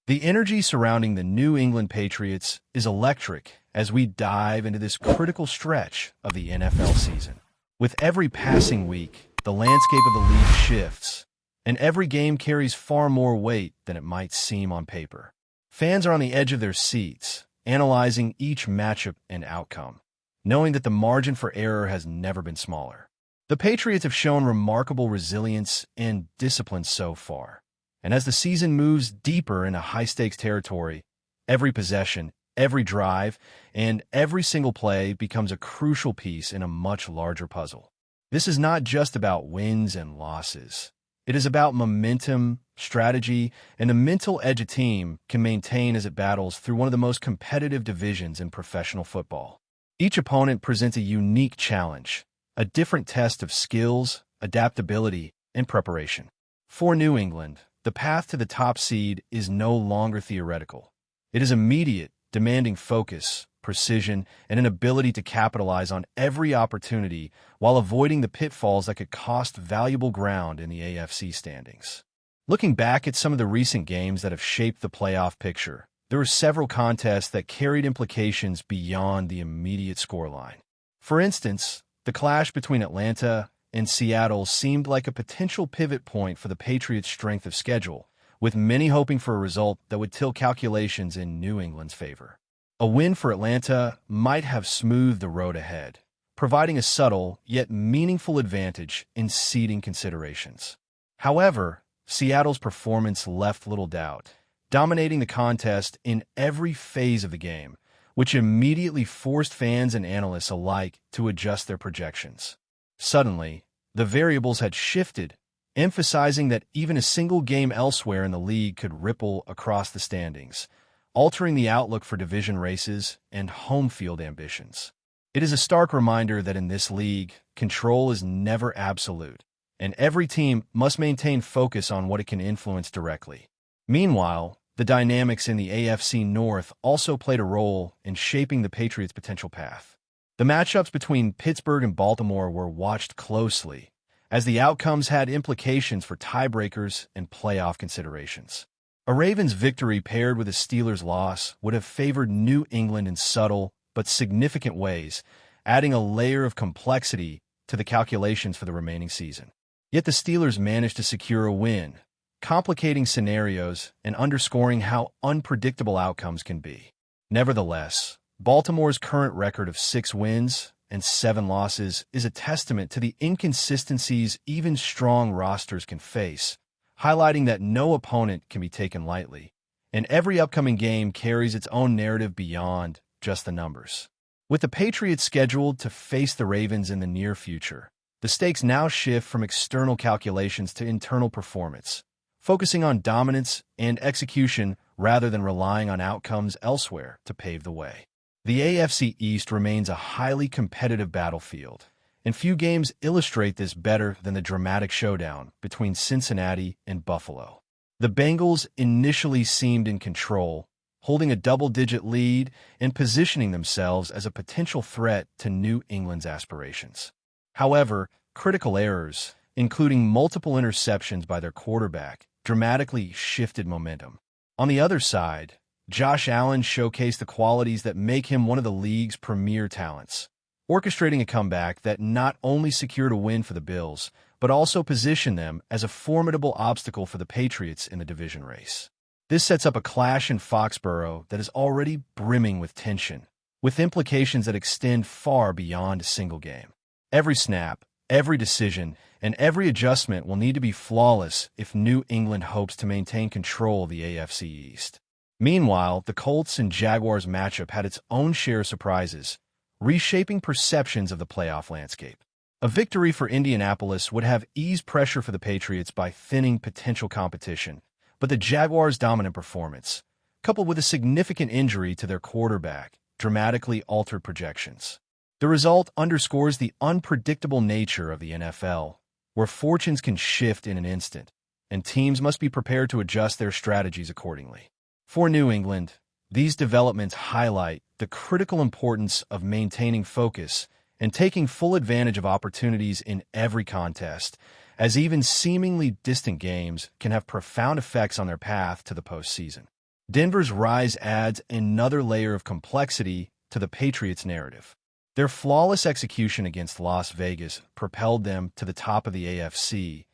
The energy surrounding the New England Patriots is electric as we dive into this critical stretch of the NFL season. With every passing week, the landscape of the league shifts, and every game carries far more weight than it might seem on paper. Fans are on the edge of their seats, analyzing each matchup and outcome, knowing that the margin for error has never been smaller. The Patriots have shown remarkable resilience and discipline so far. And as the season moves deeper into high-stakes territory, every possession, every drive, and every single play becomes a crucial piece in a much larger puzzle. This is not just about wins and losses. It is about momentum, strategy, and the mental edge a team can maintain as it battles through one of the most competitive divisions in professional football. Each opponent presents a unique challenge, a different test of skills, adaptability, and preparation. For New England, the path to the top seed is no longer theoretical. It is immediate, demanding focus, precision, and an ability to capitalize on every opportunity while avoiding the pitfalls that could cost valuable ground in the AFC standings. Looking back at some of the recent games that have shaped the playoff picture, there were several contests that carried implications beyond the immediate scoreline. For instance, the clash between Atlanta and Seattle seemed like a potential pivot point for the Patriots' strength of schedule, with many hoping for a result that would tilt calculations in New England's favor. A win for Atlanta might have smoothed the road ahead, providing a subtle yet meaningful advantage in seeding considerations. However, Seattle's performance left little doubt, dominating the contest in every phase of the game, which immediately forced fans and analysts alike to adjust their projections. Suddenly, the variables had shifted, emphasizing that even a single game elsewhere in the league could ripple across the standings, altering the outlook for division races and home field ambitions. It is a stark reminder that in this league, control is never absolute, and every team must maintain focus on what it can influence directly. Meanwhile, the dynamics in the AFC North also played a role in shaping the Patriots' potential path. The matchups between Pittsburgh and Baltimore were watched closely, as the outcomes had implications for tiebreakers and playoff considerations. A Ravens victory paired with a Steelers loss would have favored New England in subtle but significant ways, adding a layer of complexity to the calculations for the remaining season. Yet the Steelers managed to secure a win, complicating scenarios and underscoring how unpredictable outcomes can be. Nevertheless, Baltimore's current record of 6 wins and 7 losses is a testament to the inconsistencies even strong rosters can face, highlighting that no opponent can be taken lightly, and every upcoming game carries its own narrative beyond just the numbers. With the Patriots scheduled to face the Ravens in the near future, the stakes now shift from external calculations to internal performance, focusing on dominance and execution rather than relying on outcomes elsewhere to pave the way. The AFC East remains a highly competitive battlefield, and few games illustrate this better than the dramatic showdown between Cincinnati and Buffalo. The Bengals initially seemed in control, holding a double-digit lead and positioning themselves as a potential threat to New England's aspirations. However, critical errors, including multiple interceptions by their quarterback, dramatically shifted momentum. On the other side, Josh Allen showcased the qualities that make him one of the league's premier talents, orchestrating a comeback that not only secured a win for the Bills, but also positioned them as a formidable obstacle for the Patriots in the division race. This sets up a clash in Foxborough that is already brimming with tension, with implications that extend far beyond a single game. Every snap, every decision, and every adjustment will need to be flawless if New England hopes to maintain control of the AFC East. Meanwhile, the Colts and Jaguars matchup had its own share of surprises, reshaping perceptions of the playoff landscape. A victory for Indianapolis would have eased pressure for the Patriots by thinning potential competition, but the Jaguars' dominant performance, coupled with a significant injury to their quarterback, dramatically altered projections. The result underscores the unpredictable nature of the NFL, where fortunes can shift in an instant, and teams must be prepared to adjust their strategies accordingly. For New England, these developments highlight the critical importance of maintaining focus and taking full advantage of opportunities in every contest, as even seemingly distant games can have profound effects on their path to the postseason. Denver's rise adds another layer of complexity to the Patriots' narrative. Their flawless execution against Las Vegas propelled them to the top of the AFC,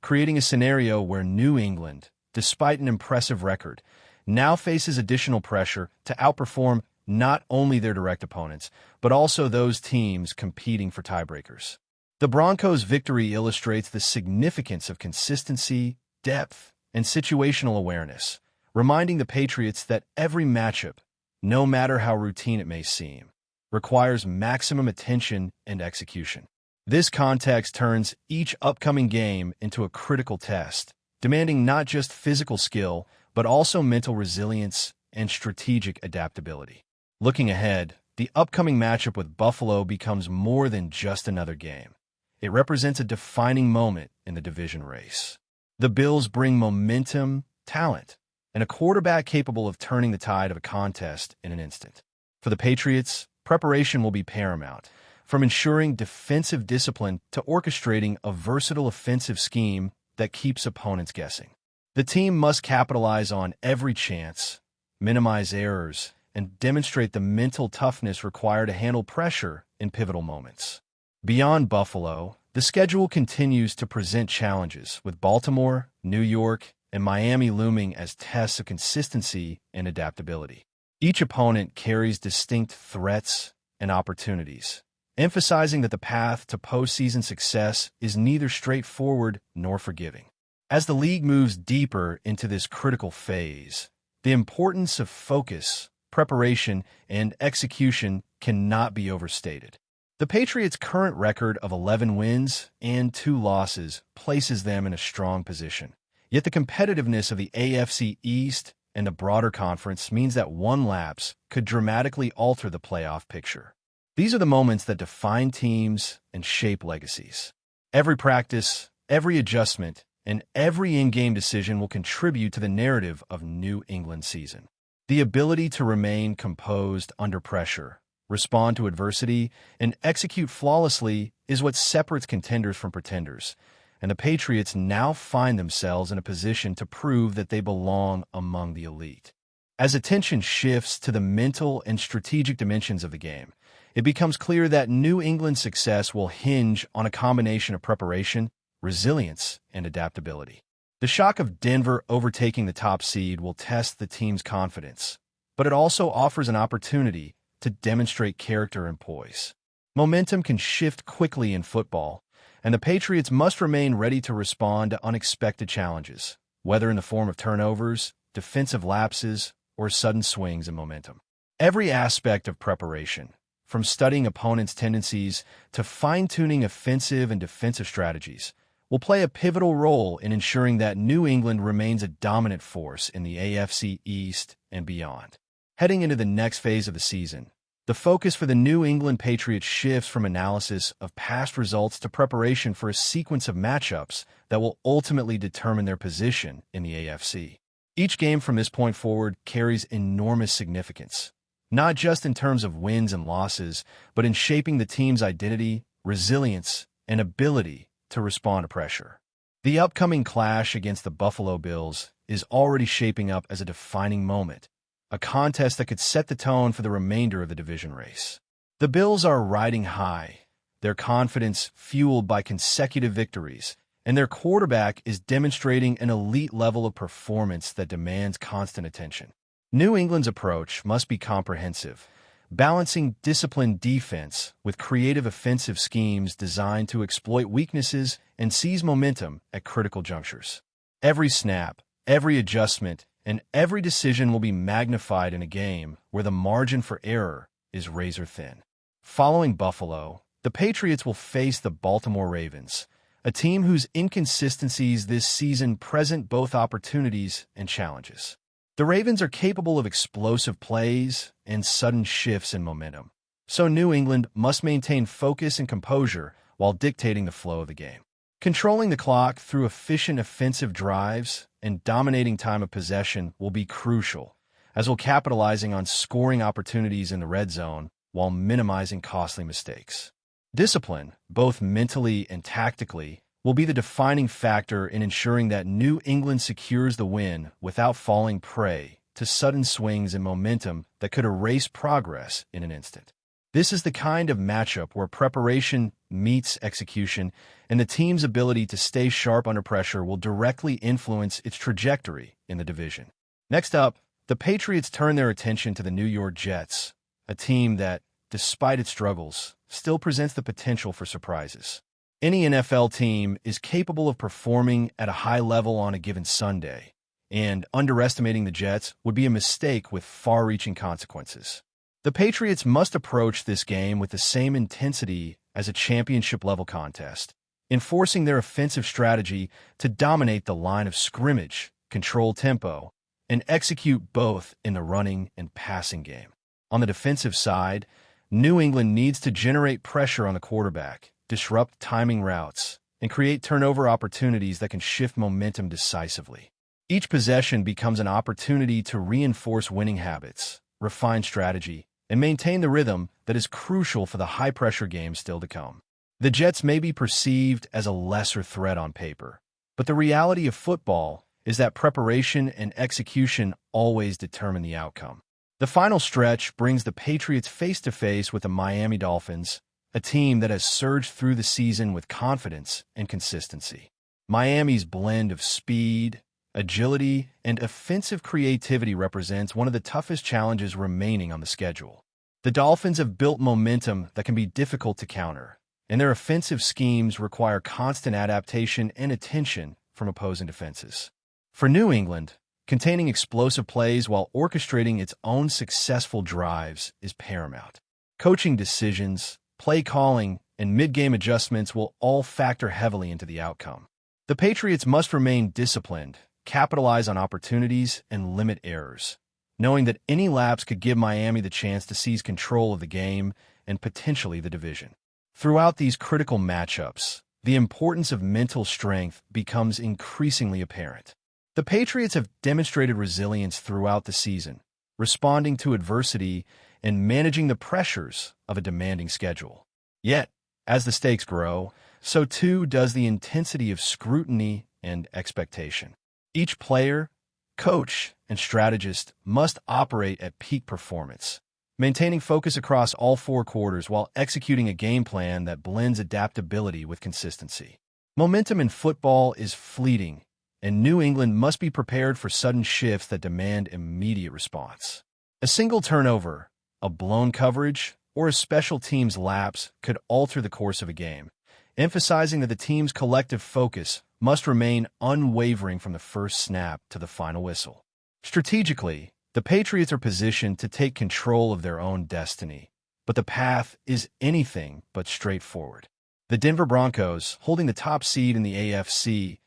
creating a scenario where New England, despite an impressive record, now faces additional pressure to outperform not only their direct opponents, but also those teams competing for tiebreakers. The Broncos' victory illustrates the significance of consistency, depth, and situational awareness, reminding the Patriots that every matchup, no matter how routine it may seem, requires maximum attention and execution. This context turns each upcoming game into a critical test, demanding not just physical skill, but also mental resilience and strategic adaptability. Looking ahead, the upcoming matchup with Buffalo becomes more than just another game. It represents a defining moment in the division race. The Bills bring momentum, talent, and a quarterback capable of turning the tide of a contest in an instant. For the Patriots, preparation will be paramount, from ensuring defensive discipline to orchestrating a versatile offensive scheme that keeps opponents guessing. The team must capitalize on every chance, minimize errors, and demonstrate the mental toughness required to handle pressure in pivotal moments. Beyond Buffalo, the schedule continues to present challenges, with Baltimore, New York, and Miami looming as tests of consistency and adaptability. Each opponent carries distinct threats and opportunities, emphasizing that the path to postseason success is neither straightforward nor forgiving. As the league moves deeper into this critical phase, the importance of focus, preparation, and execution cannot be overstated. The Patriots' current record of 11 wins and 2 losses places them in a strong position. Yet the competitiveness of the AFC East and the broader conference means that one lapse could dramatically alter the playoff picture. These are the moments that define teams and shape legacies. Every practice, every adjustment, and every in-game decision will contribute to the narrative of New England's season. The ability to remain composed under pressure, respond to adversity, and execute flawlessly is what separates contenders from pretenders, and the Patriots now find themselves in a position to prove that they belong among the elite. As attention shifts to the mental and strategic dimensions of the game, it becomes clear that New England's success will hinge on a combination of preparation, resilience, and adaptability. The shock of Denver overtaking the top seed will test the team's confidence, but it also offers an opportunity to demonstrate character and poise. Momentum can shift quickly in football, and the Patriots must remain ready to respond to unexpected challenges, whether in the form of turnovers, defensive lapses, or sudden swings in momentum. Every aspect of preparation, from studying opponents' tendencies to fine-tuning offensive and defensive strategies, will play a pivotal role in ensuring that New England remains a dominant force in the AFC East and beyond. Heading into the next phase of the season, the focus for the New England Patriots shifts from analysis of past results to preparation for a sequence of matchups that will ultimately determine their position in the AFC. Each game from this point forward carries enormous significance, not just in terms of wins and losses, but in shaping the team's identity, resilience, and ability to respond to pressure. The upcoming clash against the Buffalo Bills is already shaping up as a defining moment, a contest that could set the tone for the remainder of the division race. The Bills are riding high, their confidence fueled by consecutive victories, and their quarterback is demonstrating an elite level of performance that demands constant attention. New England's approach must be comprehensive, balancing disciplined defense with creative offensive schemes designed to exploit weaknesses and seize momentum at critical junctures. Every snap, every adjustment, and every decision will be magnified in a game where the margin for error is razor thin. Following Buffalo, the Patriots will face the Baltimore Ravens, a team whose inconsistencies this season present both opportunities and challenges. The Ravens are capable of explosive plays and sudden shifts in momentum, so New England must maintain focus and composure while dictating the flow of the game. Controlling the clock through efficient offensive drives and dominating time of possession will be crucial, as well capitalizing on scoring opportunities in the red zone while minimizing costly mistakes. Discipline, both mentally and tactically, will be the defining factor in ensuring that New England secures the win without falling prey to sudden swings in momentum that could erase progress in an instant. This is the kind of matchup where preparation meets execution, and the team's ability to stay sharp under pressure will directly influence its trajectory in the division. Next up, the Patriots turn their attention to the New York Jets, a team that, despite its struggles, still presents the potential for surprises. Any NFL team is capable of performing at a high level on a given Sunday, and underestimating the Jets would be a mistake with far-reaching consequences. The Patriots must approach this game with the same intensity as a championship-level contest, enforcing their offensive strategy to dominate the line of scrimmage, control tempo, and execute both in the running and passing game. On the defensive side, New England needs to generate pressure on the quarterback, disrupt timing routes, and create turnover opportunities that can shift momentum decisively. Each possession becomes an opportunity to reinforce winning habits, refine strategy, and maintain the rhythm that is crucial for the high-pressure game still to come. The Jets may be perceived as a lesser threat on paper, but the reality of football is that preparation and execution always determine the outcome. The final stretch brings the Patriots face-to-face with the Miami Dolphins, a team that has surged through the season with confidence and consistency. Miami's blend of speed, agility, and offensive creativity represents one of the toughest challenges remaining on the schedule. The Dolphins have built momentum that can be difficult to counter, and their offensive schemes require constant adaptation and attention from opposing defenses. For New England, containing explosive plays while orchestrating its own successful drives is paramount. Coaching decisions, play calling, and mid-game adjustments will all factor heavily into the outcome. The Patriots must remain disciplined, capitalize on opportunities, and limit errors, knowing that any lapse could give Miami the chance to seize control of the game and potentially the division. Throughout these critical matchups, the importance of mental strength becomes increasingly apparent. The Patriots have demonstrated resilience throughout the season, responding to adversity and managing the pressures of a demanding schedule. Yet, as the stakes grow, so too does the intensity of scrutiny and expectation. Each player, coach, and strategist must operate at peak performance, maintaining focus across all four quarters while executing a game plan that blends adaptability with consistency. Momentum in football is fleeting, and New England must be prepared for sudden shifts that demand immediate response. A single turnover, a blown coverage, or a special teams lapse could alter the course of a game, emphasizing that the team's collective focus must remain unwavering from the first snap to the final whistle. Strategically, the Patriots are positioned to take control of their own destiny, but the path is anything but straightforward. The Denver Broncos, holding the top seed in the AFC,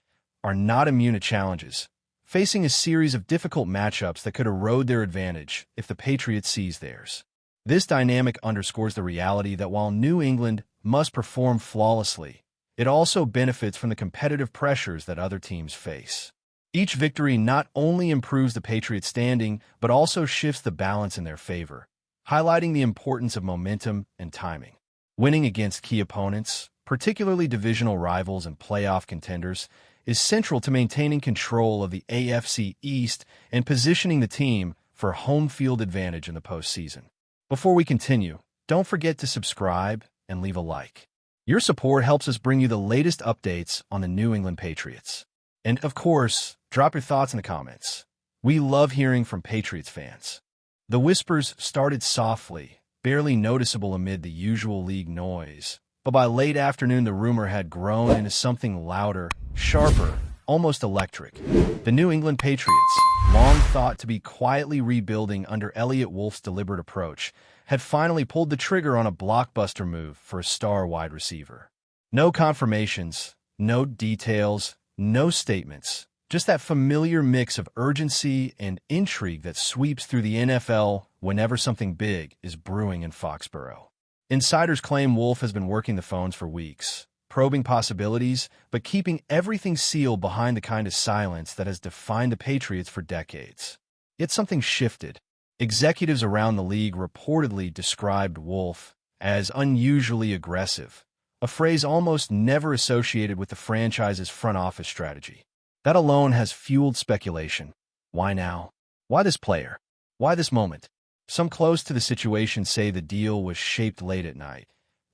are not immune to challenges, facing a series of difficult matchups that could erode their advantage if the Patriots seize theirs. This dynamic underscores the reality that while New England must perform flawlessly, it also benefits from the competitive pressures that other teams face. Each victory not only improves the Patriots' standing, but also shifts the balance in their favor, highlighting the importance of momentum and timing. Winning against key opponents, particularly divisional rivals and playoff contenders, is central to maintaining control of the AFC East and positioning the team for home field advantage in the postseason. Before we continue, don't forget to subscribe and leave a like. Your support helps us bring you the latest updates on the New England Patriots. And of course, drop your thoughts in the comments. We love hearing from Patriots fans. The whispers started softly, barely noticeable amid the usual league noise, but by late afternoon the rumor had grown into something louder, sharper, almost electric. The New England Patriots, long thought to be quietly rebuilding under ELIOT Wolf's deliberate approach, had finally pulled the trigger on a blockbuster move for a star wide receiver. No confirmations, no details, no statements, just that familiar mix of urgency and intrigue that sweeps through the NFL whenever something big is brewing in Foxborough. Insiders claim Wolf has been working the phones for weeks, probing possibilities, but keeping everything sealed behind the kind of silence that has defined the Patriots for decades. Yet something shifted. Executives around the league reportedly described Wolf as unusually aggressive, a phrase almost never associated with the franchise's front office strategy. That alone has fueled speculation. Why now? Why this player? Why this moment? Some close to the situation say the deal was shaped late at night,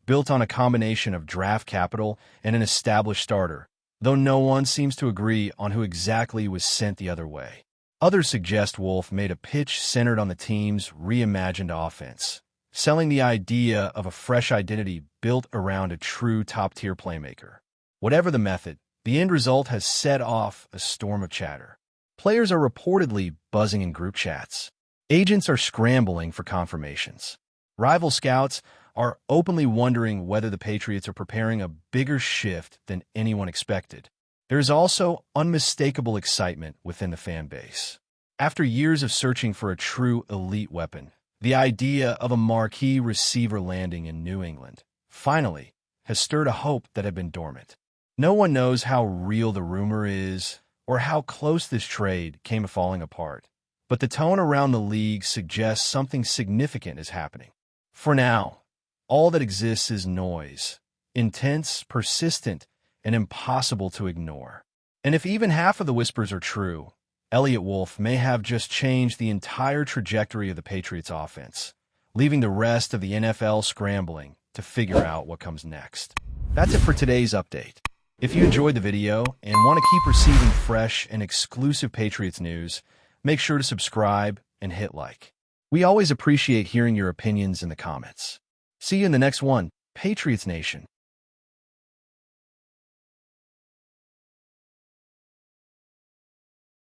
built on a combination of draft capital and an established starter, though no one seems to agree on who exactly was sent the other way. Others suggest Wolf made a pitch centered on the team's reimagined offense, selling the idea of a fresh identity built around a true top-tier playmaker. Whatever the method, the end result has set off a storm of chatter. Players are reportedly buzzing in group chats. Agents are scrambling for confirmations. Rival scouts are openly wondering whether the Patriots are preparing a bigger shift than anyone expected. There is also unmistakable excitement within the fan base. After years of searching for a true elite weapon, the idea of a marquee receiver landing in New England finally has stirred a hope that had been dormant. No one knows how real the rumor is or how close this trade came to falling apart, but the tone around the league suggests something significant is happening. For now, all that exists is noise, intense, persistent, and impossible to ignore. And if even half of the whispers are true, ELIOT Wolf may have just changed the entire trajectory of the Patriots offense, leaving the rest of the NFL scrambling to figure out what comes next. That's it for today's update. If you enjoyed the video and want to keep receiving fresh and exclusive Patriots news, make sure to subscribe and hit like. We always appreciate hearing your opinions in the comments. See you in the next one, Patriots Nation.